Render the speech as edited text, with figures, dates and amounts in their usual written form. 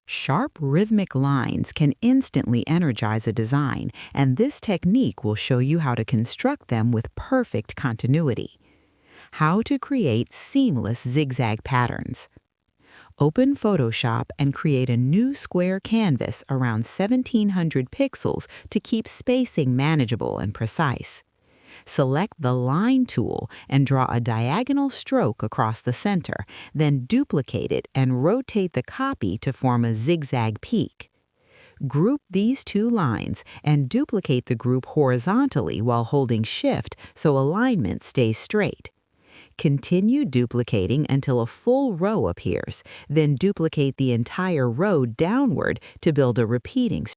Sharp rhythmic lines can instantly energize a design, and this technique will show you how to construct them with perfect continuity. How to create seamless zigzag patterns. Open Photoshop and create a new square canvas around 1700 pixels to keep spacing manageable and precise. Select the Line tool and draw a diagonal stroke across the center, then duplicate it and rotate the copy to form a zigzag peak. Group these two lines and duplicate the group horizontally while holding Shift so alignment stays straight. Continue duplicating until a full row appears, then duplicate the entire row downward to build a repeating